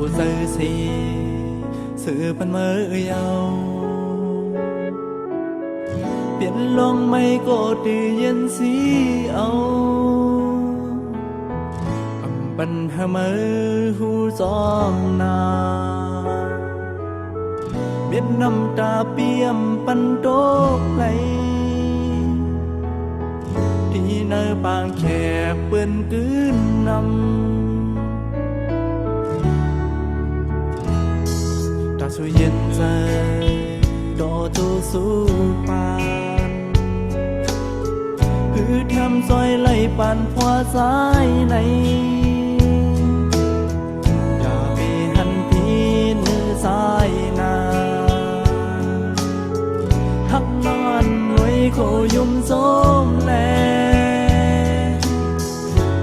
sự si sự bận mơ yêu biển long mây có tự nhiên si âu bận hơ mơ hu giom na biết năm ta piêm bận tốt lấyที่nơi bางแขกเปื้อนกืนนำตาสุเย็นใจดอจูสูปานหือทำซอยไหลปานพวสายในอย่าไปหันพีนือสายนาหักนอนไว้โคยุ่มส้มแล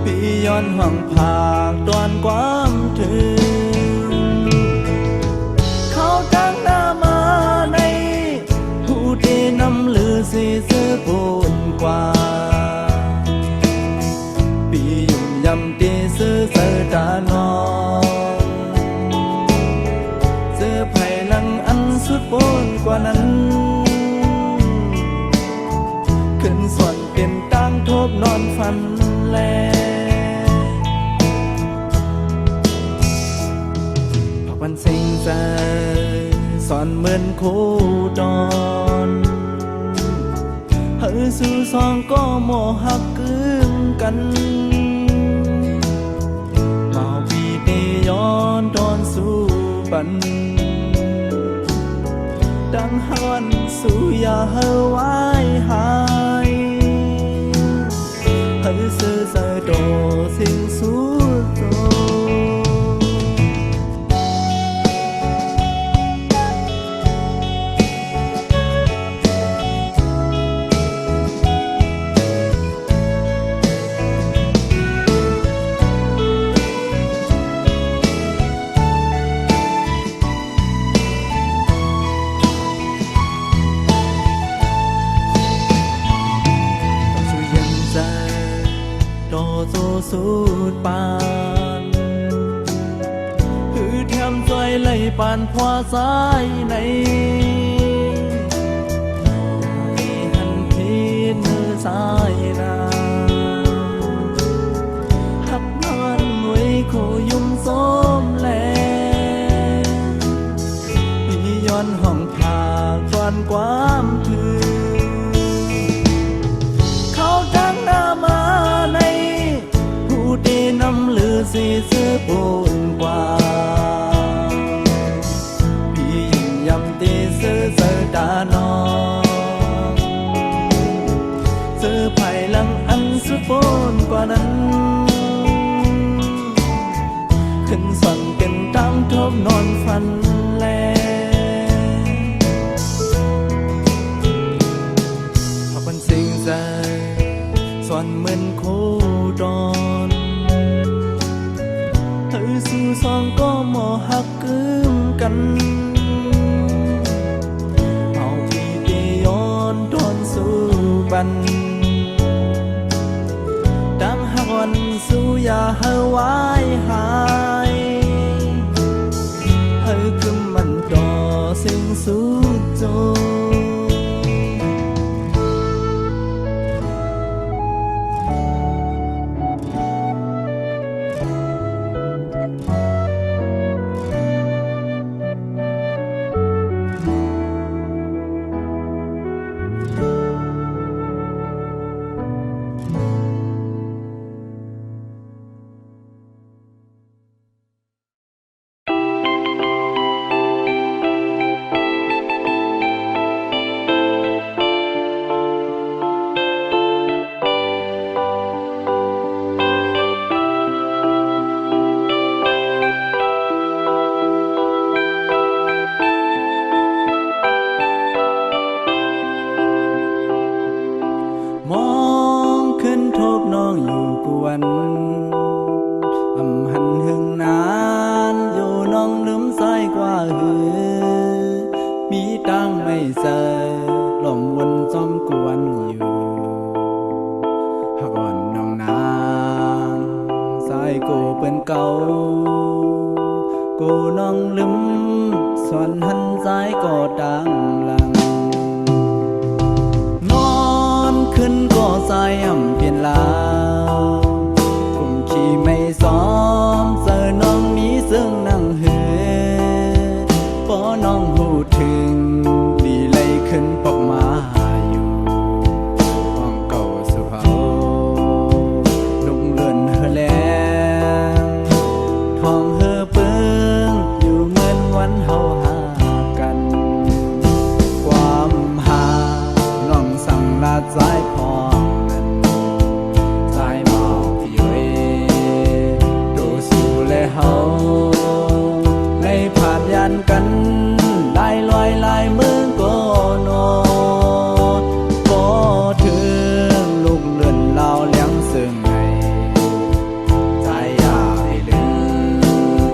พี่ย้อนห่วงผากตอนความถึงเขาตั้งหน้ามาในผู้ที่นำลือสีเสื้อปูนกว่าพี่ยุ่มยำตีซื้อเสื้อตานองเสื้อไผ่ลังอันสุดปูนกว่านั้นขึ้นส่วนเป็นตั้งทบนอนฝันแลพักวันสิ่งใจสอนเหมือนคู่ดอนเฮ้ยสู่สองก็โมหักกึ่งกันเมาปีเตย้อนดอนสู่บันดังหันสู่อย่าเฮาไว้หายเฮาซื้อใส่โดสิ่งสู้โตสูดปานคือเทียมใจไหลปานพวสายในมีหันพีมือสายนาหักนอนไว้โคยุ่มส้มแลพี่ย้อนห้องผากตอนความถึงเขาดังหน้ามาในที่นำลือสีเสื้อปูนกว่าพี่ยิ่งยำตีเสื้อเสื้อตานองเสื้อไผ่ลังอันสุดปูนกว่านั้นขึ้นสั่งเป็นตามทบนอนฝันแลพอเป็นสิ่งใจส่วนเหมือนคู่ดอนสู่สองก็โมหักกึ่งกันเอาพี่เตย้อนทนสู่บันดังหักวันสู่อย่าเฮาไว้หายเฮาคือมันต่อสิ่งสู้โจกูเป็นเก่า กูน้องลืมส่วนหันซ้ายก็ดังหลังนอนขึ้นก็สายอ่ำเปลี่ยนลาวกุมขี่ไม่ซ้อมเจอน้องนี้ซึ่งนั่งเหือป้อน้องหูถึงลีไลขึ้นปอกมาอยู่ห้องเก่าสุเฮาลุงเลื่อนเฮอแลงทองเฮอเปิงอยู่เงินวันเฮาหากันความหาน้องสั่งลาใจพอนั้นใจเมาพี่เวดูสู่และเฮาได้ผ่านยันกันได้ลอยลายมือก็โนก็ถึงลูกเลื่อนเราเลี้ยงซึ่งไงใจอยากให้ลืม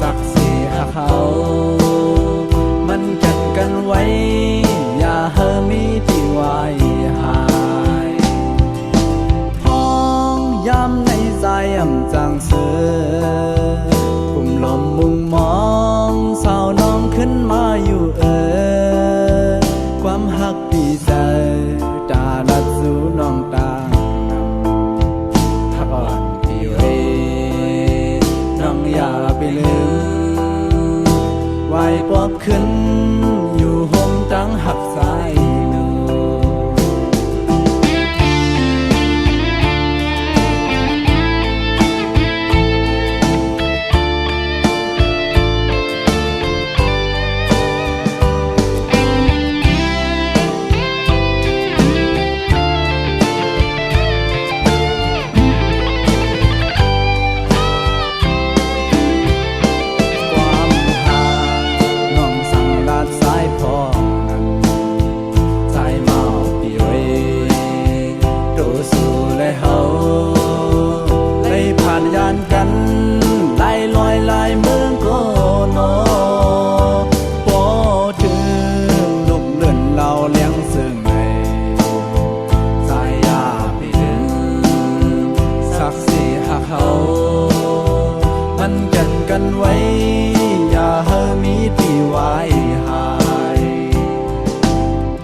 สักสีหาเขามันจัดกันไว้อย่าเฮอมีที่ไว้หายท้องย้ำในใจอ่ำจางเสือกลุ่มลมมุงมองสาวน้องขึ้นมาอยู่ความหักปีใจตาลัดสู่น้องตางหักอ่อนพี่เวน้องอย่าไปลืมไหวปอบขึ้นอยู่ห่มตั้งหักสายหนูมันกันกันไว้อย่าเฮอมีที่ไว้หาย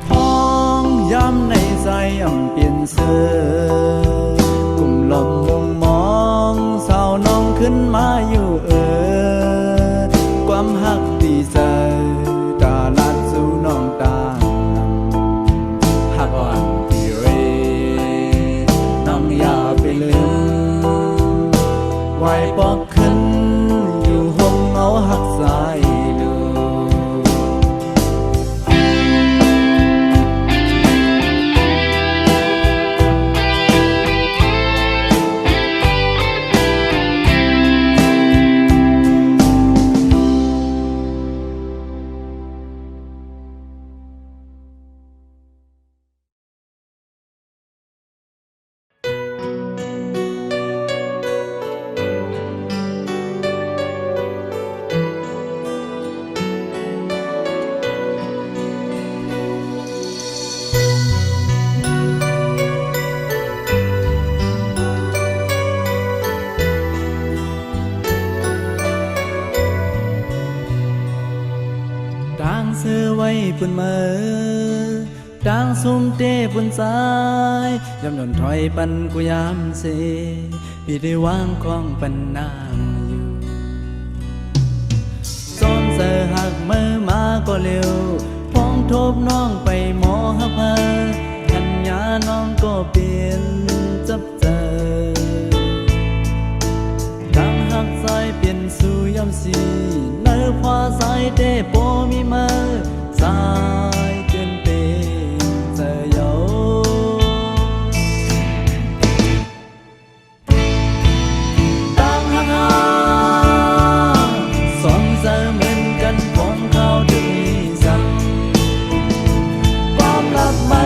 ท้องย้ำในใจอ่ำเปลี่ยนเสื้อกลุ่มลมมุงมองสาวน้องขึ้นมาอยู่ความหักดีใจตาลัดสู่น้องตางหักอ่อนพี่เวน้องอย่าไปลืมไหวปอกขึ้นอยู่ห่มเงาหักสายดู ซื้อไว้ปุ่นเมื่อดังซุ่มเต้ปุ่นสายยำหย่อนถอยปันกูยามเสพี่ได้วางของปันนางอยู่ซ้อนเสอหักมือมาก็เร็วพ้องทบน้องไปหมอหักพาขันยาน้องก็เปลี่ยนจับเจอดังหักสายเปลี่ยนสู่ยำสีเนื้อพอสายเต้โปมีมาสายเกินเป็นเจอเยาดังหักสองเจอเหมือนกันของเขาดึงสั่งความรักไม่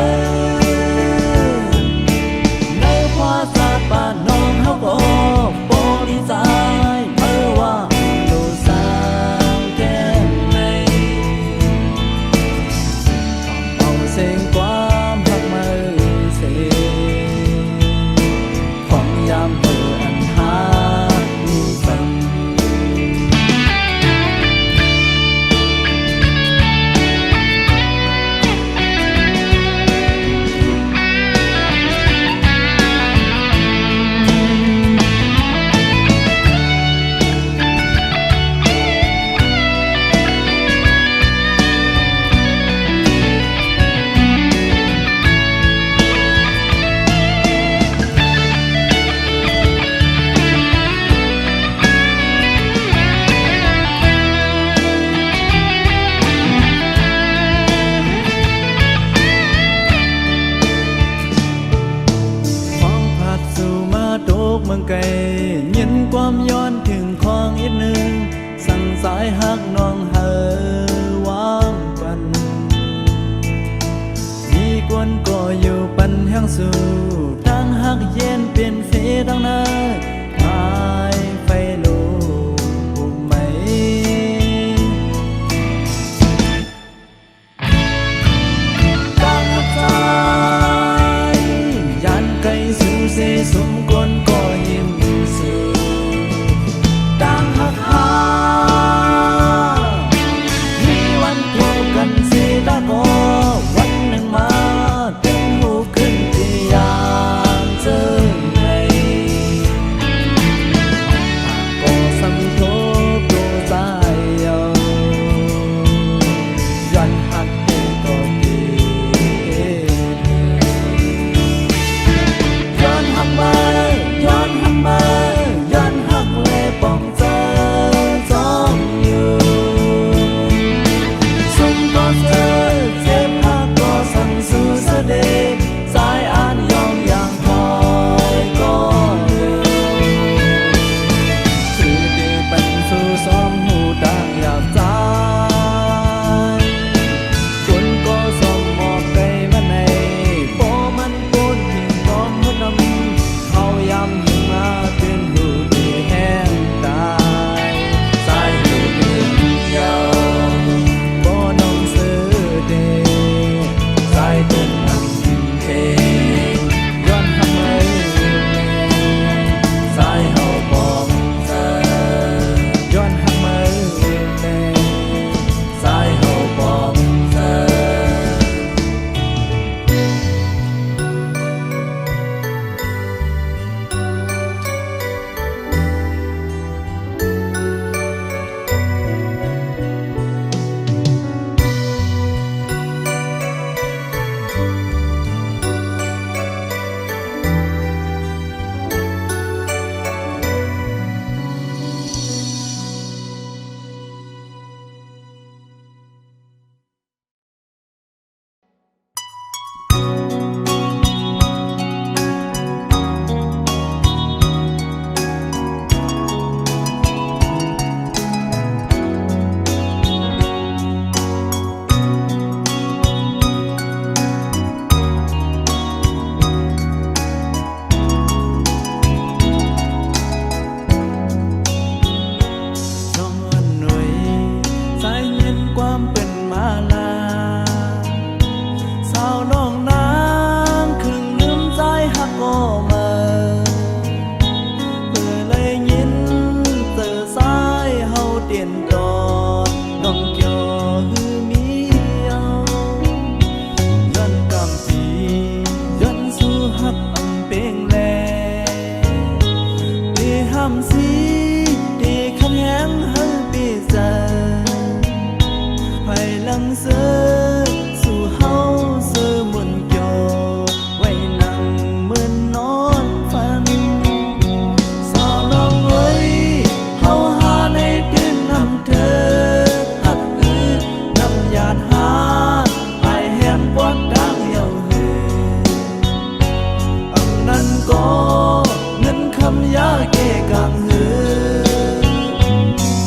เนื้อพอสาดป่าน้องเขาก็โปดีใจเมื่อว่าดูสาวแก้มใน หักน้องเฮอวางปันมีกวนก็อยู่ปันแห่งสู่ทั้งหักเย็นเป็นเฟดังนาหายไฟลูกไหมดังหักใจยันไกลสู่เสสมกวนก็ยิ้มสู่ดังหักหามีวันพบกันเสียตาก็วันหนึ่งมาถึงหูขึ้นที่ยามเจอในก็สัมโทษตัวใจเอายันหักเองก็ดีย้อนหักมาย้อนหักมาย้อนหักเลยป้องเจอจ้องอยู่สมก็เจอเจ็บหักก็สั่งสู่เสด็จสายอ่านยอมอย่างคอยก็เร็วคือที่เป็นสู่สองหูดังอยากใจคนก็ส่งมอบไกลมาในโปมันปูนหิงก้อนมืดนำเขายำหิงมาเป็นหูที่แห้งตายสายหูที่ยาวบ่น้องซื้อเดสายตุนนำเพย้อนทำไมสายเฮาบอกเธอย้อนทำไมสายเฮาบอกเธอ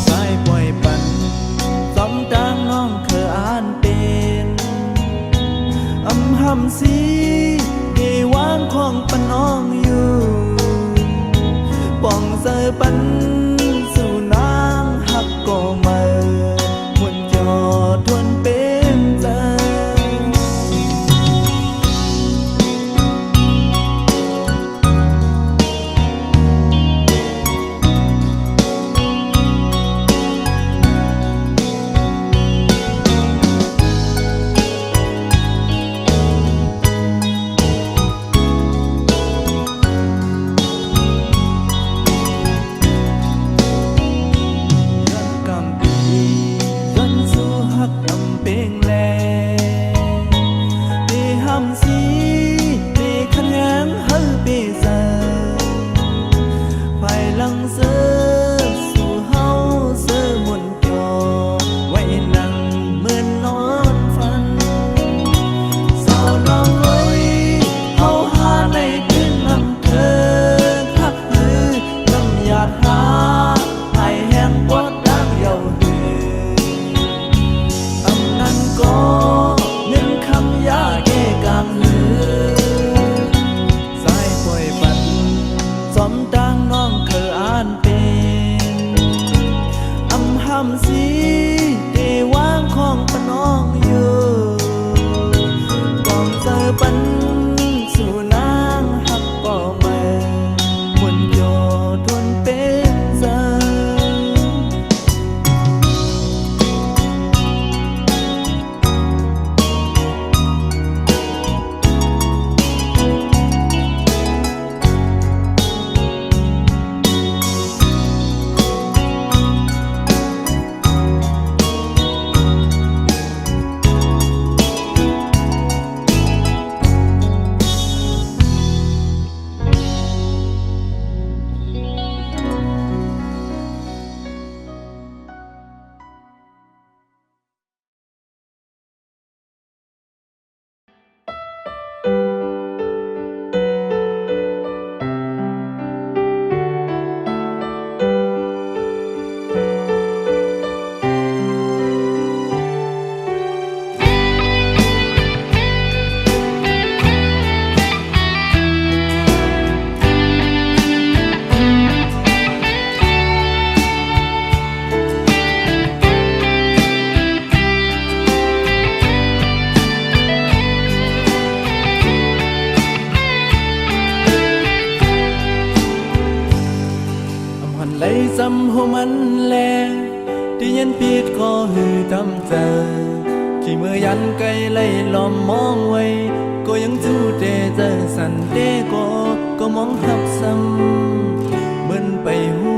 สายปล่อยปั่นสมจางน้องเคยอ่านเป็น จำหัวมันแลที่ยันผิดก็หือทำใจที่เมื่อยันไกลไล่ล้อมมองไว้ก็ยังจู้เจเจอสันเดก็มองหับซ้ำเหมือนไปหู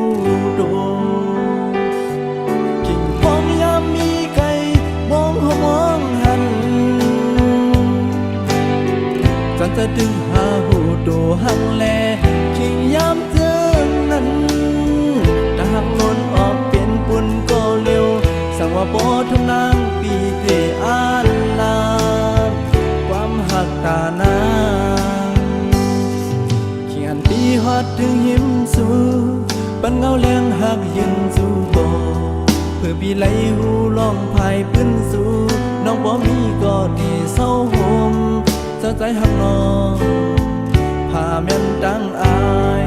โดกิ่งมองยามมีไก่มองหัวมองหันจันจะดึงหาหูโดหังแลกิ่งยามเจอนั้นถ้าหักหล่นออกเป็นปุ่นก็เร็วสั่งว่าบ่ทำนางปีเตอานลาความหักตานางเขียนปีฮอดถึงหิมสู่ปันเงาเลี้ยงหักยังสู่บ่เพื่อปีไหลหูลองพายพื้นสู่น้องบ่มีก็ดีเศร้าโหมเศร้าใจหักน้องพาแม่นดังอาย